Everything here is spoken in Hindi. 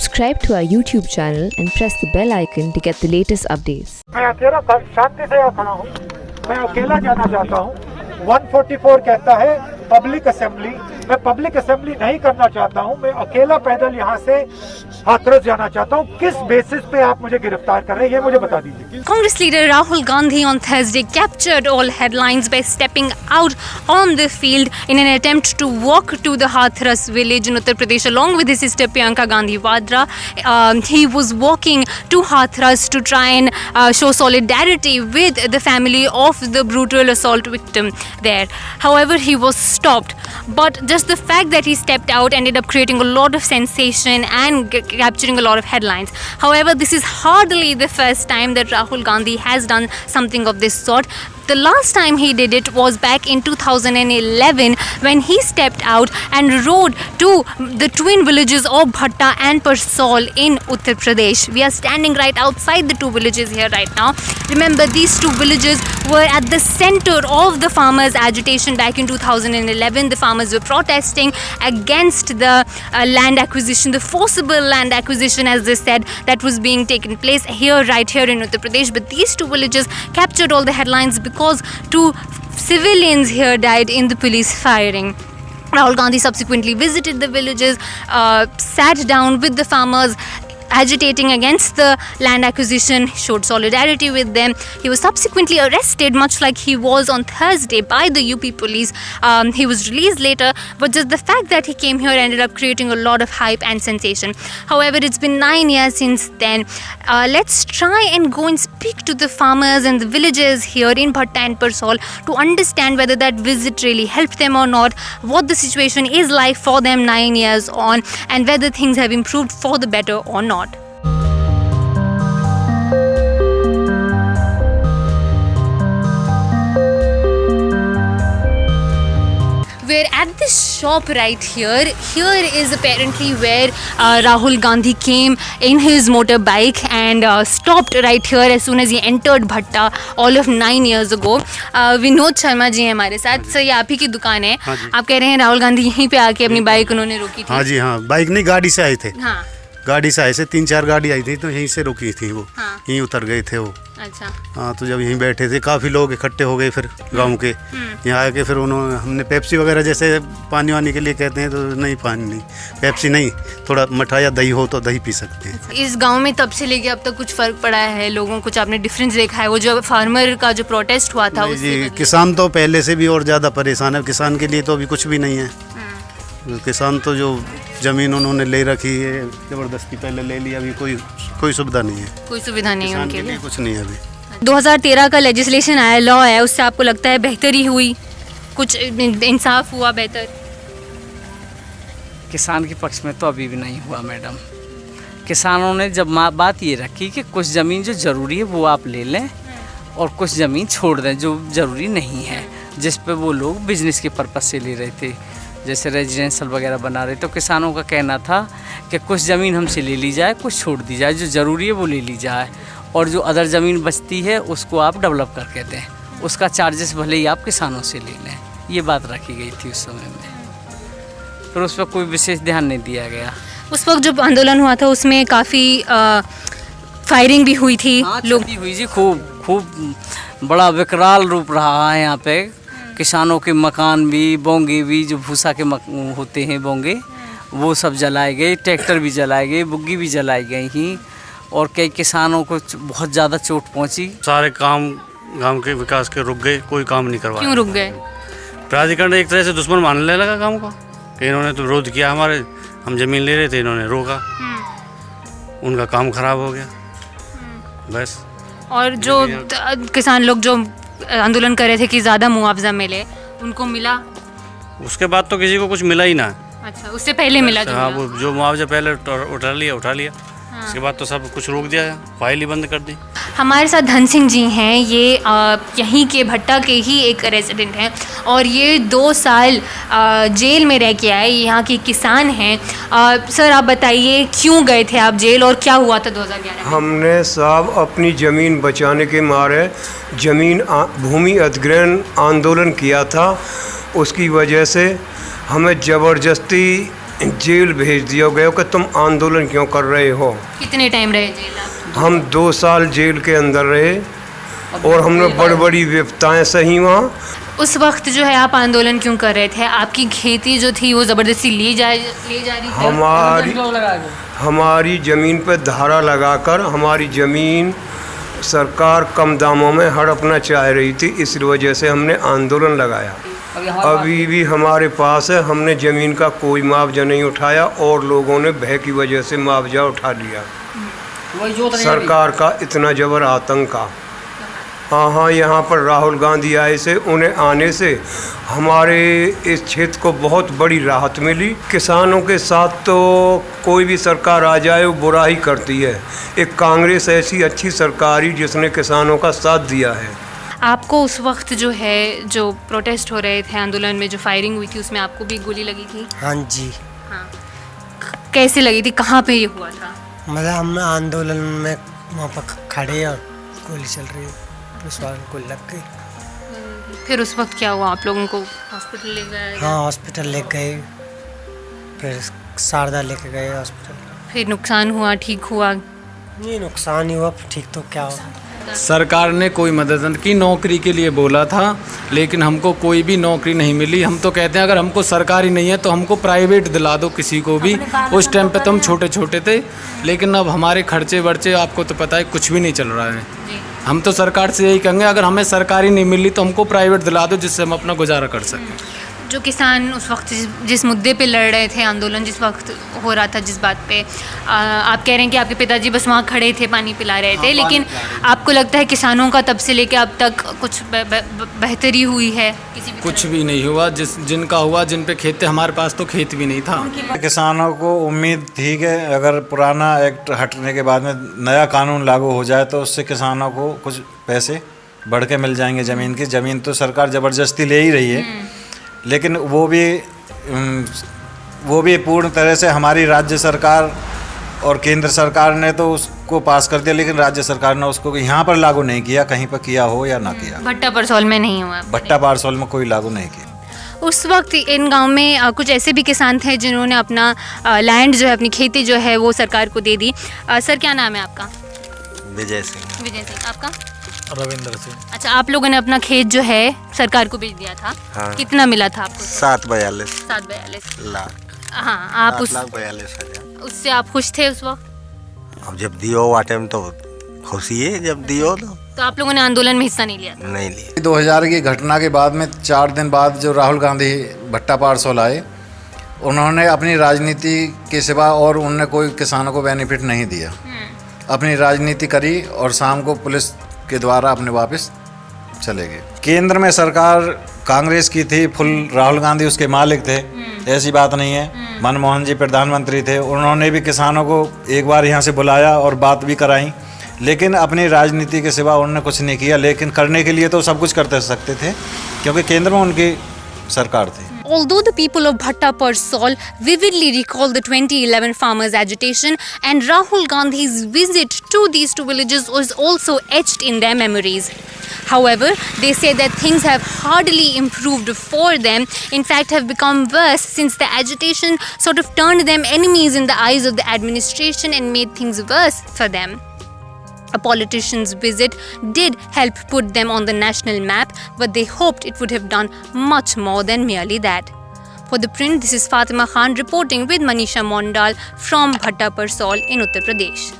Subscribe to our YouTube channel and press the bell icon to get the latest updates. मैं अकेला शांति से खड़ा हूँ, मैं अकेला जाना चाहता हूँ। 144 कहता है पब्लिक असेंबली, मैं पब्लिक असेंबली नहीं करना चाहता हूँ, मैं अकेला पैदल यहाँ से हाथरस जाना चाहता हूँ। किस बेसिस पे आप मुझे गिरफ्तार कर रहे हैं, ये मुझे बता दीजिए। Congress leader Rahul Gandhi on Thursday captured all headlines by stepping out on the field in an attempt to walk to the Hathras village in Uttar Pradesh along with his sister Priyanka Gandhi Vadra. He was walking to Hathras to try and show solidarity with the family of the brutal assault victim there. However, he was stopped. But just the fact that he stepped out ended up creating a lot of sensation and capturing a lot of headlines. However, this is hardly the first time that Rahul Gandhi has done something of this sort. The last time he did it was back in 2011 when he stepped out and rode to the twin villages of Bhatta and Parsaul in Uttar Pradesh. We are standing right outside the two villages here right now. Remember, these two villages were at the center of the farmers' agitation back in 2011. The farmers were protesting against the land acquisition, the forcible land acquisition, as they said, that was being taken place here, right here in Uttar Pradesh. But these two villages captured all the headlines because two civilians here died in the police firing. Rahul Gandhi subsequently visited the villages, sat down with the farmers agitating against the land acquisition, showed solidarity with them. He was subsequently arrested, much like he was on Thursday, by the UP police. He was released later, but just the fact that he came here ended up creating a lot of hype and sensation. However, it's been 9 years since then. Let's try and go and speak to the farmers and the villagers here in Bhatta and Parsaul to understand whether that visit really helped them or not, what the situation is like for them 9 years on, and whether things have improved for the better or not. We're at this shop right here. Here is apparently where Rahul Gandhi came in his motorbike and stopped right here as soon as he entered Bhatta all of 9 years ago. Vinod Sharma ji हैं हमारे साथ। सर, ये आप ही की दुकान है। आप कह रहे हैं राहुल गांधी यहीं पे आके अपनी बाइक उन्होंने रोकी थी? हाँ जी, हाँ, बाइक नहीं, गाड़ी से आए थे। हाँ, गाड़ी से आए से 3-4 गाड़ी आई थी, तो यहीं से रुकी थी वो। हाँ। यहीं उतर गए थे वो। अच्छा। हाँ, तो जब यहीं बैठे थे काफ़ी लोग इकट्ठे हो गए फिर गांव के। यहाँ आके फिर उन्होंने, हमने पेप्सी वगैरह जैसे पानी वानी के लिए कहते हैं, तो नहीं, पानी नहीं, पेप्सी नहीं, थोड़ा मठा या दही हो तो दही पी सकते हैं। इस गांव में तब से लेके अब तक कुछ फ़र्क पड़ा है लोगों, कुछ आपने डिफरेंस देखा है? वो जो फार्मर का जो प्रोटेस्ट हुआ था जी, किसान तो पहले से भी और ज़्यादा परेशान है। किसान के लिए तो अभी कुछ भी नहीं है। किसान तो जो ज़मीन उन्होंने ले रखी है ज़बरदस्ती, पहले ले लिया, अभी कोई सुविधा नहीं है। कोई सुविधा नहीं है उनके लिए, कुछ नहीं है अभी। 2013 का लेजिस्लेशन आया, लॉ है, उससे आपको लगता है बेहतरी हुई, कुछ इंसाफ हुआ, बेहतर? किसान के पक्ष में तो अभी भी नहीं हुआ मैडम। किसानों ने जब बात ये रखी कि कुछ ज़मीन जो ज़रूरी है वो आप ले लें और कुछ ज़मीन छोड़ दें जो ज़रूरी नहीं है, जिस पे वो लोग बिजनेस के पर्पज़ से ले रहे थे, जैसे रेजिडेंशियल वगैरह बना रहे। तो किसानों का कहना था कि कुछ ज़मीन हमसे ले ली जाए, कुछ छोड़ दी जाए, जो ज़रूरी है वो ले ली जाए, और जो अदर ज़मीन बचती है उसको आप डेवलप करके दें, उसका चार्जेस भले ही आप किसानों से ले लें। ये बात रखी गई थी उस समय में, फिर उस पर कोई विशेष ध्यान नहीं दिया गया। उस वक्त जब आंदोलन हुआ था उसमें काफ़ी फायरिंग भी हुई थी। हाँ, लोग हुई जी, खूब बड़ा विकराल रूप रहा है यहाँ पे। किसानों के मकान भी, बोंगे भी, जो भूसा के होते हैं बोंगे, वो सब जलाए गए, ट्रैक्टर भी जलाए गए, बुग्गी भी जलाई गई ही, और कई किसानों को बहुत ज़्यादा चोट पहुंची। सारे काम गांव के विकास के रुक गए, कोई काम नहीं करवाया। क्यों रुक गए? प्राधिकरण एक तरह से दुश्मन मानने लगा काम को, कि इन्होंने तो विरोध किया हमारे, हम ज़मीन ले रहे थे, इन्होंने रोका, उनका काम खराब हो गया बस। और जो किसान लोग जो आंदोलन कर रहे थे कि ज़्यादा मुआवजा मिले, उनको मिला? उसके बाद तो किसी को कुछ मिला ही ना। अच्छा, उससे पहले मिला? हाँ, वो जो मुआवजा पहले उठा लिया। हाँ। उसके बाद तो सब कुछ रोक दिया, फाइल ही बंद कर दी। हमारे साथ धन सिंह जी हैं, ये यहीं के भट्टा के ही एक रेजिडेंट हैं और ये 2 साल जेल में रह के आए, यहाँ के किसान हैं। सर, आप बताइए क्यों गए थे आप जेल और क्या हुआ था 2011 में? हमने साहब अपनी ज़मीन बचाने के मारे भूमि अधिग्रहण आंदोलन किया था। उसकी वजह से हमें ज़बरदस्ती जेल भेज दिया गया कि तुम आंदोलन क्यों कर रहे हो। कितने टाइम रहे जेल आप? हम 2 साल जेल के अंदर रहे और हमने बड़ी बड़ी विपताएं सही वहाँ। उस वक्त जो है आप आंदोलन क्यों कर रहे थे? आपकी खेती जो थी वो ज़बरदस्ती ले जा रही थी? हमारी ज़मीन पे धारा लगाकर हमारी ज़मीन सरकार कम दामों में हड़पना चाह रही थी, इस वजह से हमने आंदोलन लगाया। अभी भी हमारे पास है, हमने ज़मीन का कोई मुआवजा नहीं उठाया और लोगों ने भय की वजह से मुआवजा उठा लिया। सरकार का इतना जबर आतंक। हाँ, यहाँ पर राहुल गांधी आए से उन्हें आने से हमारे इस क्षेत्र को बहुत बड़ी राहत मिली। किसानों के साथ तो कोई भी सरकार आ जाए वो बुरा ही करती है। एक कांग्रेस ऐसी अच्छी सरकार ही जिसने किसानों का साथ दिया है। आपको उस वक्त जो है जो प्रोटेस्ट हो रहे थे, आंदोलन में जो फायरिंग हुई थी, उसमें आपको भी गोली लगी थी? हाँ जी। हाँ, कैसे लगी थी? कहाँ पे ये हुआ था? मतलब हम आंदोलन में वहाँ पर खड़े और गोली चल रही है, पुलिस वालों को लग गई। फिर उस वक्त क्या हुआ? आप लोगों को हॉस्पिटल ले गए? हाँ, हॉस्पिटल ले गए, फिर शारदा लेके गए हॉस्पिटल। फिर नुकसान हुआ, ठीक हुआ? नहीं, नुकसान ही हुआ, ठीक तो क्या हुआ। सरकार ने कोई मदद की, नौकरी के लिए बोला था, लेकिन हमको कोई भी नौकरी नहीं मिली। हम तो कहते हैं अगर हमको सरकारी नहीं है तो हमको प्राइवेट दिला दो किसी को भी। उस टाइम पे तो हम छोटे छोटे थे, लेकिन अब हमारे खर्चे वर्चे आपको तो पता है कुछ भी नहीं चल रहा है। हम तो सरकार से यही कहेंगे अगर हमें सरकारी नहीं मिली तो हमको प्राइवेट दिला दो जिससे हम अपना गुजारा कर सकें। जो किसान उस वक्त जिस मुद्दे पे लड़ रहे थे, आंदोलन जिस वक्त हो रहा था, जिस बात पे आप कह रहे हैं कि आपके पिताजी बस वहाँ खड़े थे, पानी पिला रहे थे, लेकिन आपको लगता है किसानों का तब से लेके अब तक कुछ बेहतरी हुई है? किसी भी कुछ भी नहीं हुआ। जिनका हुआ, जिन पे खेत थे, हमारे पास तो खेत भी नहीं था। किसानों को उम्मीद थी कि अगर पुराना एक्ट हटने के बाद में नया कानून लागू हो जाए तो उससे किसानों को कुछ पैसे बढ़ के मिल जाएंगे ज़मीन की। ज़मीन तो सरकार ज़बरदस्ती ले ही रही है, लेकिन वो भी पूर्ण तरह से हमारी राज्य सरकार और केंद्र सरकार ने तो उसको पास कर दिया, लेकिन राज्य सरकार ने उसको यहाँ पर लागू नहीं किया। कहीं पर किया हो या ना किया। भट्टा परसौल में नहीं हुआ? भट्टा परसौल में कोई लागू नहीं किया। उस वक्त इन गांव में कुछ ऐसे भी किसान थे जिन्होंने अपना लैंड जो है, अपनी खेती जो है वो सरकार को दे दी। सर, क्या नाम है आपका? विजय सिंह। विजय सिंह। आपका? रविंद्र सिंह। अच्छा, आप लोगों ने अपना खेत जो है सरकार को बेच दिया था? हाँ। कितना मिला था आपको? 742 लाख। हाँ, आप उस 7,42,000। उससे आप खुश थे उस वक्त? अब जब दियो वो टाइम तो खुशी है, जब दियो तो आप लोगों ने आंदोलन में हिस्सा नहीं लिया था? नहीं लिया। 2000 की घटना के बाद में 4 दिन बाद जो राहुल गांधी भट्टा परसौल आए, उन्होंने अपनी राजनीति के सिवा और उनने कोई किसानों को बेनिफिट नहीं दिया। अपनी राजनीति करी और शाम को पुलिस के द्वारा अपने वापस चले गए। केंद्र में सरकार कांग्रेस की थी, फुल राहुल गांधी उसके मालिक थे, ऐसी बात नहीं है। मनमोहन जी प्रधानमंत्री थे, उन्होंने भी किसानों को एक बार यहाँ से बुलाया और बात भी कराई, लेकिन अपनी राजनीति के सिवा उन्होंने कुछ नहीं किया। लेकिन करने के लिए तो सब कुछ करते सकते थे क्योंकि केंद्र में उनकी सरकार थी। Although the people of Bhatta Persol vividly recall the 2011 farmers' agitation, and Rahul Gandhi's visit to these two villages was also etched in their memories. However, they say that things have hardly improved for them, in fact have become worse since the agitation sort of turned them enemies in the eyes of the administration and made things worse for them. A politician's visit did help put them on the national map, but they hoped it would have done much more than merely that. For The Print, this is Fatima Khan reporting with Manisha Mondal from Bhatta Persol in Uttar Pradesh.